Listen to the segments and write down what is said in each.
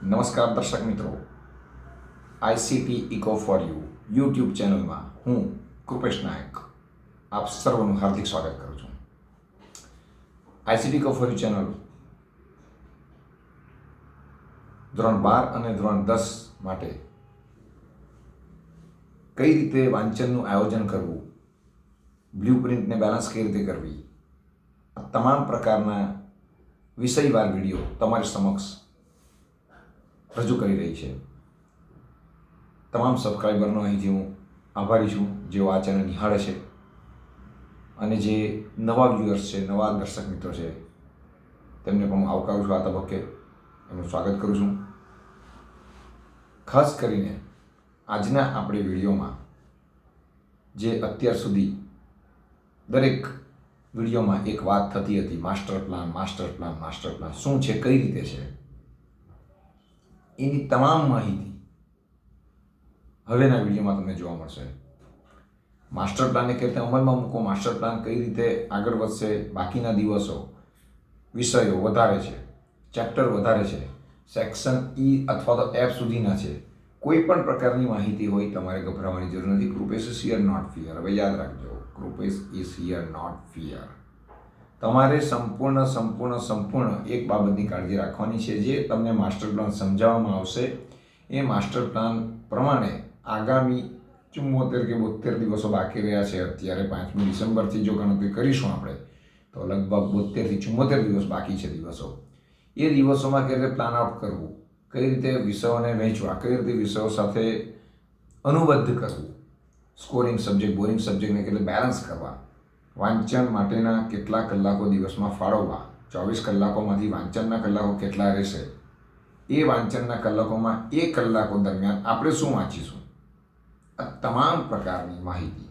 નમસ્કાર દર્શક મિત્રો, ICT eco for you YouTube ચેનલમાં હું કૃપેશ નાયક આપ સર્વનું હાર્દિક સ્વાગત કરું છું. ICT eco for you channel ધોરણ 12 અને ધોરણ 10 માટે કઈ રીતે વાંચનનું આયોજન કરવું, બ્લુ પ્રિન્ટને બેલેન્સ કઈ રીતે કરવી, આ તમામ પ્રકારના વિષયવાર વિડીયો તમારી સમક્ષ રજૂ કરી રહી છે. તમામ સબસ્ક્રાઈબરનો અહીંથી હું આભારી છું જેઓ આ ચેનલ નિહાળે છે, અને જે નવા વ્યુઅર્સ છે, નવા દર્શક મિત્રો છે, તેમને પણ હું આવકારું છું. આ તબક્કે એમનું સ્વાગત કરું છું. ખાસ કરીને આજના આપણે વિડીયોમાં જે અત્યાર સુધી દરેક વિડીયોમાં એક વાત થતી હતી, માસ્ટર પ્લાન શું છે, કઈ રીતે છે, એની તમામ માહિતી હવેના વિડીયોમાં તમને જોવા મળશે. માસ્ટર પ્લાનને કઈ રીતે અમલમાં મૂકો, માસ્ટર પ્લાન કઈ રીતે આગળ વધશે, બાકીના દિવસો વિષયો વધારે છે, ચેપ્ટર વધારે છે, સેક્શન ઈ અથવા તો એફ સુધીના છે, કોઈ પણ પ્રકારની માહિતી હોય તમારે ગભરાવાની જરૂર નથી. Krupesh is here not fear. હવે યાદ રાખજો, Krupesh is here not fear. તમારે સંપૂર્ણ એક બાબતની કાળજી રાખવાની છે, જે તમને માસ્ટર પ્લાન સમજાવવામાં આવશે. એ માસ્ટર પ્લાન પ્રમાણે આગામી 74 કે 72 દિવસો બાકી રહ્યા છે. અત્યારે 5મી ડિસેમ્બરથી જો ગણતરી કરીશું આપણે, તો લગભગ 72 થી 74 દિવસ બાકી છે દિવસો. એ દિવસોમાં કઈ રીતે પ્લાન આઉટ કરવું, કઈ રીતે વિષયોને વહેંચવા, કઈ રીતે વિષયો સાથે અનુબદ્ધ કરવું, સ્કોરિંગ સબ્જેક્ટ, બોરિંગ સબ્જેક્ટને કઈ રીતે બેલેન્સ કરવા, વાંચન માટેના કેટલા કલાકો દિવસમાં ફાળવવા, 24 કલાકોમાંથી વાંચનના કલાકો કેટલા રહેશે, એ વાંચનના કલાકોમાં એ કલાકો દરમિયાન આપણે શું વાંચીશું, આ તમામ પ્રકારની માહિતી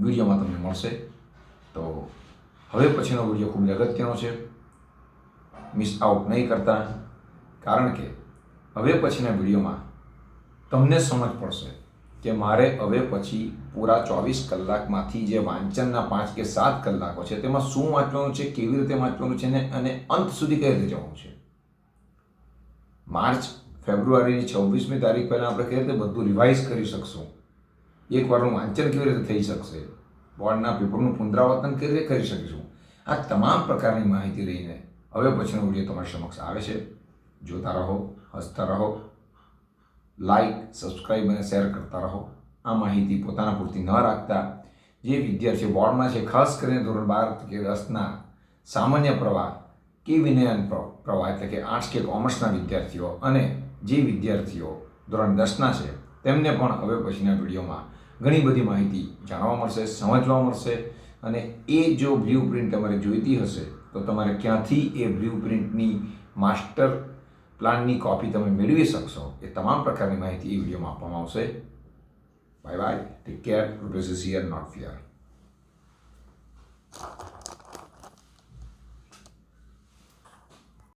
વિડીયોમાં તમને મળશે. તો હવે પછીનો વિડીયો ખૂબ અગત્યનો છે, મિસ આઉટ નહીં કરતા, કારણ કે હવે પછીના વિડીયોમાં તમને સમજ પડશે કે મારે હવે પછી પૂરા 24 કલાકમાંથી જે વાંચનના 5 કે 7 કલાકો છે તેમાં શું વાંચવાનું છે, કેવી રીતે વાંચવાનું છે, અને અંત સુધી કઈ રીતે જવાનું છે. માર્ચ ફેબ્રુઆરીની 26મી તારીખ પહેલાં આપણે કઈ રીતે બધું રિવાઇઝ કરી શકશું, એકવારનું વાંચન કેવી રીતે થઈ શકશે, બોર્ડના પેપરનું પુનરાવર્તન કેવી રીતે કરી શકીશું, આ તમામ પ્રકારની માહિતી લઈને હવે પછીનો વિડીયો તમારી સમક્ષ આવે છે. જોતા રહો, હસતા રહો, લાઈક, સબસ્ક્રાઈબ અને શેર કરતા રહો. આ માહિતી પોતાના પૂરતી ન રાખતા જે વિદ્યાર્થીઓ બોર્ડમાં છે, ખાસ કરીને ધોરણ 12 કે 10ના સામાન્ય પ્રવાહ કે વિનયન પ્રવાહ એટલે કે આર્ટ્સ કે કોમર્સના વિદ્યાર્થીઓ, અને જે વિદ્યાર્થીઓ ધોરણ 10ના છે, તેમને પણ હવે પછીના વિડીયોમાં ઘણી બધી માહિતી જાણવા મળશે, સમજવા મળશે. અને એ જો બ્લુ પ્રિન્ટ તમારે જોઈતી હશે તો તમારે ક્યાંથી એ બ્લુ પ્રિન્ટની માસ્ટર પ્લાનની કોપી તમે મેળવી શકશો, એ તમામ પ્રકારની માહિતી એ વિડીયોમાં આપવામાં આવશે. Bye bye, take care. Krupesh is here not fear.